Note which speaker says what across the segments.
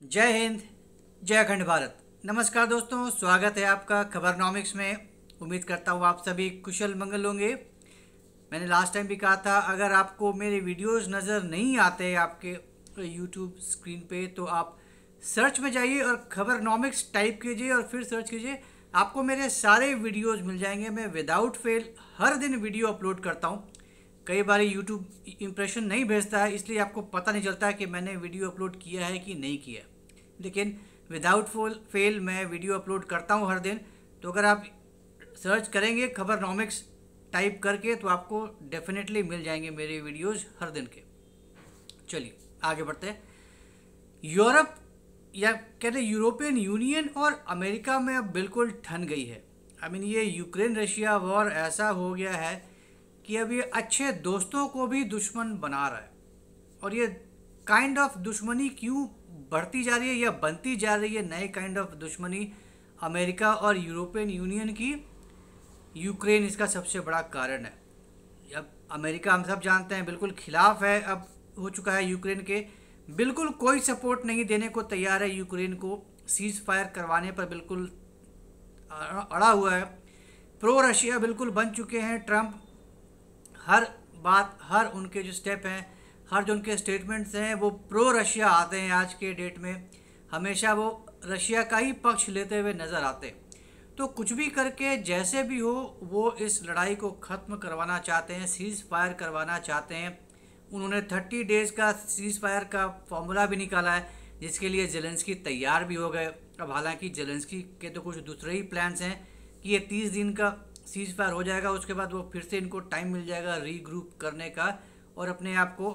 Speaker 1: जय हिंद। जय अखंड भारत। नमस्कार दोस्तों, स्वागत है आपका खबरनॉमिक्स में। उम्मीद करता हूँ आप सभी कुशल मंगल होंगे। मैंने लास्ट टाइम भी कहा था, अगर आपको मेरे वीडियोस नज़र नहीं आते आपके यूट्यूब स्क्रीन पे तो आप सर्च में जाइए और खबरनॉमिक्स टाइप कीजिए और फिर सर्च कीजिए, आपको मेरे सारे वीडियोस मिल जाएंगे। मैं विदाउट फेल हर दिन वीडियो अपलोड करता हूँ। कई बार यूट्यूब इम्प्रेशन नहीं भेजता है, इसलिए आपको पता नहीं चलता है कि मैंने वीडियो अपलोड किया है कि नहीं किया, लेकिन विदाउट फेल मैं वीडियो अपलोड करता हूँ हर दिन। तो अगर आप सर्च करेंगे खबरनॉमिक्स टाइप करके तो आपको डेफिनेटली मिल जाएंगे मेरे वीडियोस हर दिन के। चलिए आगे बढ़ते हैं। यूरोप या कहते हैं यूरोपियन यूनियन और अमेरिका में अब बिल्कुल ठन गई है। ये यूक्रेन रशिया वॉर ऐसा हो गया है कि अब ये अच्छे दोस्तों को भी दुश्मन बना रहा है। और ये काइंड ऑफ दुश्मनी क्यों बढ़ती जा रही है या बनती जा रही है, नए काइंड ऑफ दुश्मनी अमेरिका और यूरोपियन यूनियन की, यूक्रेन इसका सबसे बड़ा कारण है। अब अमेरिका हम सब जानते हैं बिल्कुल खिलाफ है, अब हो चुका है यूक्रेन के, बिल्कुल कोई सपोर्ट नहीं देने को तैयार है यूक्रेन को, सीज फायर करवाने पर बिल्कुल अड़ा हुआ है। प्रो रशिया बिल्कुल बन चुके हैं ट्रंप। हर बात, हर उनके जो स्टेप हैं, हर जो उनके स्टेटमेंट्स हैं वो प्रो रशिया आते हैं। आज के डेट में हमेशा वो रशिया का ही पक्ष लेते हुए नज़र आते हैं। तो कुछ भी करके जैसे भी हो वो इस लड़ाई को ख़त्म करवाना चाहते हैं, सीज़ फायर करवाना चाहते हैं। उन्होंने 30 डेज़ का सीज़ फायर का फॉर्मूला भी निकाला है, जिसके लिए जेलेंस्की तैयार भी हो गए। अब हालांकि जेलेंस्की के तो कुछ दूसरे ही प्लान्स हैं कि ये 30 दिन का सीज़ फायर हो जाएगा, उसके बाद वो फिर से इनको टाइम मिल जाएगा रीग्रुप करने का और अपने आप को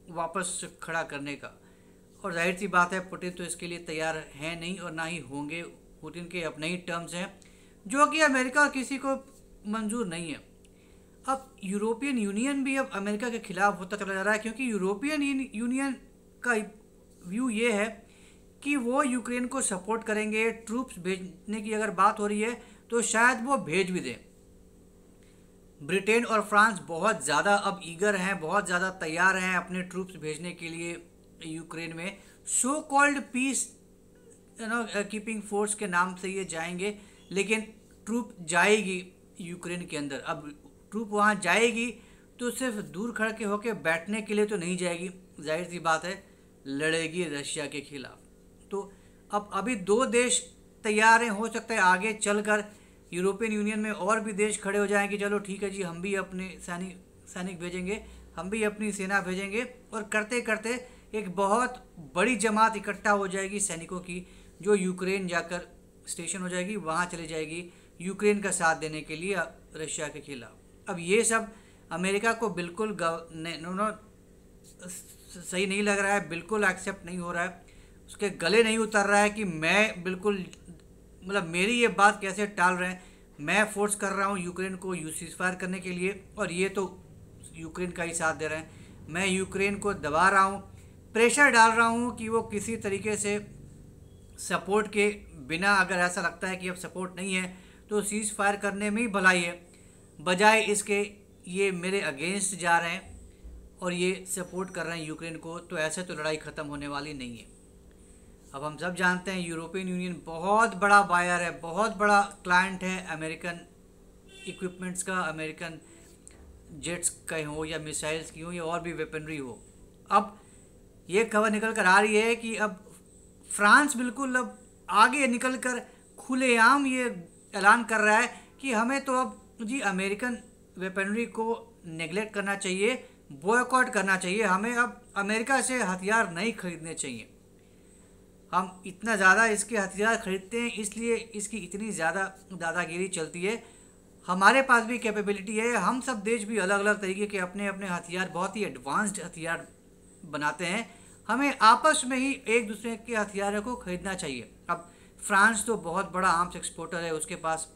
Speaker 1: वापस खड़ा करने का। और जाहिर सी बात है पुतिन तो इसके लिए तैयार हैं नहीं और ना ही होंगे। पुतिन के अपने ही टर्म्स हैं जो कि अमेरिका और किसी को मंजूर नहीं है। अब यूरोपियन यूनियन भी अब अमेरिका के खिलाफ होता चला जा रहा है, क्योंकि यूरोपियन यूनियन का व्यू ये है कि वो यूक्रेन को सपोर्ट करेंगे। ट्रूप्स भेजने की अगर बात हो रही है तो शायद वो भेज भी दें। ब्रिटेन और फ्रांस बहुत ज़्यादा अब ईगर हैं, बहुत ज़्यादा तैयार हैं अपने ट्रूप्स भेजने के लिए यूक्रेन में। So called peace keeping force के नाम से ये जाएंगे, लेकिन ट्रूप जाएगी यूक्रेन के अंदर। अब ट्रूप वहाँ जाएगी तो सिर्फ दूर खड़ के होके बैठने के लिए तो नहीं जाएगी, जाहिर सी बात है लड़ेगी रशिया के खिलाफ। तो अब अभी 2 देश तैयार हैं, हो सकता है आगे चलकर यूरोपियन यूनियन में और भी देश खड़े हो जाएं कि चलो ठीक है जी, हम भी अपने सैनिक भेजेंगे, हम भी अपनी सेना भेजेंगे। और करते करते एक बहुत बड़ी जमात इकट्ठा हो जाएगी सैनिकों की, जो यूक्रेन जाकर स्टेशन हो जाएगी, वहाँ चली जाएगी यूक्रेन का साथ देने के लिए रशिया के खिलाफ। अब ये सब अमेरिका को बिल्कुल सही नहीं लग रहा है, बिल्कुल एक्सेप्ट नहीं हो रहा है, उसके गले नहीं उतर रहा है कि मैं बिल्कुल मेरी ये बात कैसे टाल रहे हैं। मैं फोर्स कर रहा हूँ यूक्रेन को सीज़ फायर करने के लिए और ये तो यूक्रेन का ही साथ दे रहे हैं। मैं यूक्रेन को दबा रहा हूँ, प्रेशर डाल रहा हूँ कि वो किसी तरीके से सपोर्ट के बिना, अगर ऐसा लगता है कि अब सपोर्ट नहीं है तो सीज़ फायर करने में ही भलाई है, बजाय इसके ये मेरे अगेंस्ट जा रहे हैं और ये सपोर्ट कर रहे हैं यूक्रेन को। तो ऐसे तो लड़ाई ख़त्म होने वाली नहीं है। अब हम सब जानते हैं यूरोपियन यूनियन बहुत बड़ा बायर है, बहुत बड़ा क्लाइंट है अमेरिकन इक्विपमेंट्स का, अमेरिकन जेट्स का हो या मिसाइल्स की हो या और भी वेपनरी हो। अब ये खबर निकल कर आ रही है कि अब फ्रांस बिल्कुल अब आगे निकल कर खुलेआम ये ऐलान कर रहा है कि हमें तो अब जी अमेरिकन वेपनरी को नेगलेक्ट करना चाहिए, बॉयकॉट करना चाहिए, हमें अब अमेरिका से हथियार नहीं खरीदने चाहिए। हम इतना ज़्यादा इसके हथियार खरीदते हैं, इसलिए इसकी इतनी ज़्यादा दादागिरी चलती है। हमारे पास भी कैपेबिलिटी है, हम सब देश भी अलग अलग तरीके के अपने अपने हथियार, बहुत ही एडवांस्ड हथियार बनाते हैं। हमें आपस में ही एक दूसरे के हथियारों को खरीदना चाहिए। अब फ्रांस तो बहुत बड़ा आर्म्स एक्सपोर्टर है, उसके पास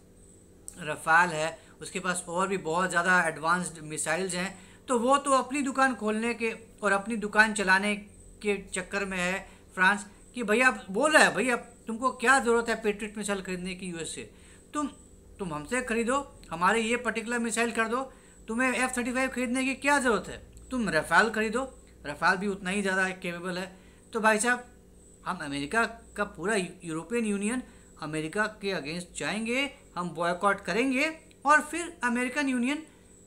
Speaker 1: रफाल है, उसके पास और भी बहुत ज़्यादा एडवांस्ड मिसाइल्स हैं। तो वो तो अपनी दुकान खोलने के और अपनी दुकान चलाने के चक्कर में है फ्रांस कि भैया बोल रहा है, भैया तुमको क्या ज़रूरत है पेट्रियट मिसाइल खरीदने की यूएस से, तुम हमसे खरीदो, हमारे ये पर्टिकुलर मिसाइल कर दो, तुम्हें F-35 खरीदने की क्या ज़रूरत है, तुम रफाल खरीदो, रफाल भी उतना ही ज़्यादा केपेबल है। तो भाई साहब हम अमेरिका का पूरा यूरोपियन यूनियन अमेरिका के अगेंस्ट जाएंगे, हम बॉयकॉट करेंगे और फिर अमेरिकन यूनियन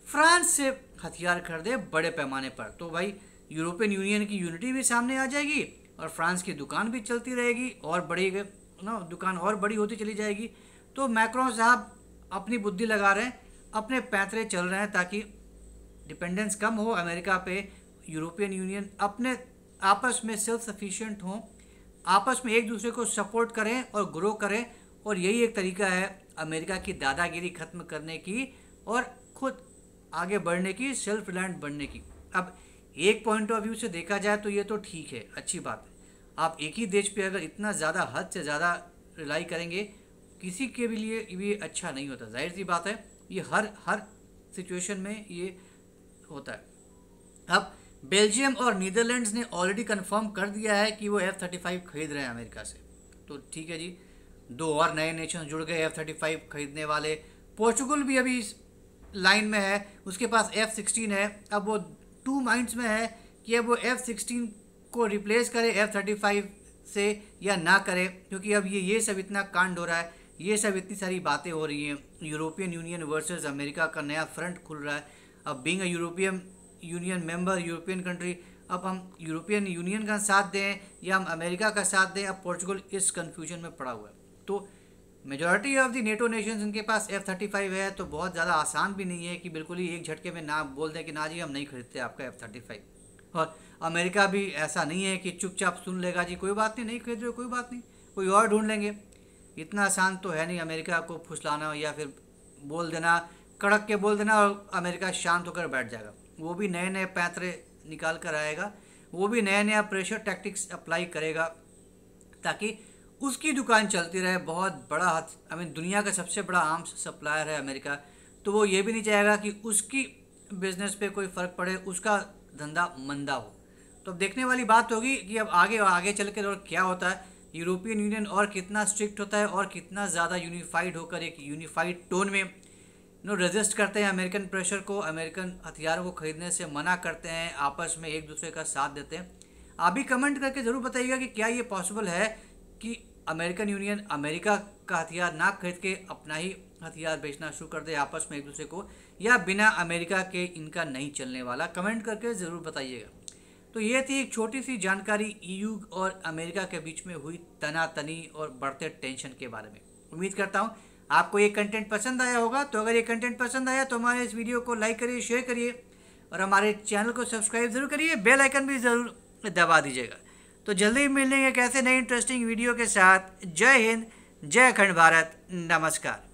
Speaker 1: फ्रांस से हथियार खरीदे बड़े पैमाने पर, तो भाई यूरोपियन यूनियन की यूनिटी भी सामने आ जाएगी और फ्रांस की दुकान भी चलती रहेगी और बड़ी ना दुकान और बड़ी होती चली जाएगी। तो मैक्रोन साहब अपनी बुद्धि लगा रहे हैं, अपने पैंतरे चल रहे हैं ताकि डिपेंडेंस कम हो अमेरिका पे, यूरोपियन यूनियन अपने आपस में सेल्फ सफिशिएंट हों, आपस में एक दूसरे को सपोर्ट करें और ग्रो करें। और यही एक तरीका है अमेरिका की दादागिरी खत्म करने की और खुद आगे बढ़ने की, सेल्फ रिलायंट बनने की। अब एक पॉइंट ऑफ व्यू से देखा जाए तो ये तो ठीक है, अच्छी बात है। आप एक ही देश पे अगर इतना ज़्यादा हद से ज़्यादा रिलाई करेंगे किसी के भी लिए भी अच्छा नहीं होता, जाहिर सी बात है, ये हर सिचुएशन में ये होता है। अब बेल्जियम और नीदरलैंड्स ने ऑलरेडी कंफर्म कर दिया है कि वो F-35 खरीद रहे हैं अमेरिका से, तो ठीक है जी, 2 और नए नेशन जुड़ गए F-35 खरीदने वाले। पोर्चुगल भी अभी इस लाइन में है, उसके पास F-16 है। अब वो 2 माइंड्स में है कि अब वो F-16 को रिप्लेस करे F-35 से या ना करे, क्योंकि अब ये सब इतना कांड हो रहा है, ये सब इतनी सारी बातें हो रही हैं, यूरोपियन यूनियन वर्सेस अमेरिका का नया फ्रंट खुल रहा है। अब being a European union member, European country, अब हम यूरोपियन यूनियन का साथ दें या हम अमेरिका का साथ दें, अब पोर्चुगल इस कन्फ्यूजन में पड़ा हुआ है। तो majority of the NATO Nations इनके पास F-35 है, तो बहुत ज़्यादा आसान भी नहीं है कि बिल्कुल ही एक झटके में ना बोल दें कि ना जी हम नहीं खरीदते आपका F-35। और अमेरिका भी ऐसा नहीं है कि चुपचाप सुन लेगा, जी कोई बात नहीं, नहीं खरीद रहे, कोई बात नहीं, कोई और ढूंढ लेंगे। इतना आसान तो है नहीं अमेरिका को फुसलाना या फिर बोल देना, कड़क के बोल देना और अमेरिका शांत होकर बैठ जाएगा। वो भी नए नए पैंतरे निकाल कर आएगा, वो भी नया नया प्रेशर टैक्टिक्स अप्लाई करेगा ताकि उसकी दुकान चलती रहे। बहुत बड़ा दुनिया का सबसे बड़ा आर्म्स सप्लायर है अमेरिका, तो वो ये भी नहीं चाहेगा कि उसकी बिजनेस पे कोई फ़र्क पड़े, उसका धंधा मंदा हो। तो अब देखने वाली बात होगी कि अब आगे चल कर और क्या होता है, यूरोपियन यूनियन और कितना स्ट्रिक्ट होता है और कितना ज़्यादा यूनिफाइड होकर एक यूनिफाइड टोन में रेजिस्ट करते हैं अमेरिकन प्रेशर को, अमेरिकन हथियारों को खरीदने से मना करते हैं, आपस में एक दूसरे का साथ देते हैं। आप भी कमेंट करके ज़रूर बताइएगा कि क्या ये पॉसिबल है कि अमेरिकन यूनियन अमेरिका का हथियार ना खरीद के अपना ही हथियार बेचना शुरू कर दे आपस में एक दूसरे को, या बिना अमेरिका के इनका नहीं चलने वाला। कमेंट करके ज़रूर बताइएगा। तो ये थी एक छोटी सी जानकारी EU और अमेरिका के बीच में हुई तनातनी और बढ़ते टेंशन के बारे में। उम्मीद करता हूँ आपको ये कंटेंट पसंद आया होगा। तो अगर ये कंटेंट पसंद आया तो हमारे इस वीडियो को लाइक करिए, शेयर करिए और हमारे चैनल को सब्सक्राइब ज़रूर करिए, बेल आइकन भी ज़रूर दबा दीजिएगा। तो जल्दी ही मिलेंगे एक ऐसे नए इंटरेस्टिंग वीडियो के साथ। जय हिंद, जय अखंड भारत, नमस्कार।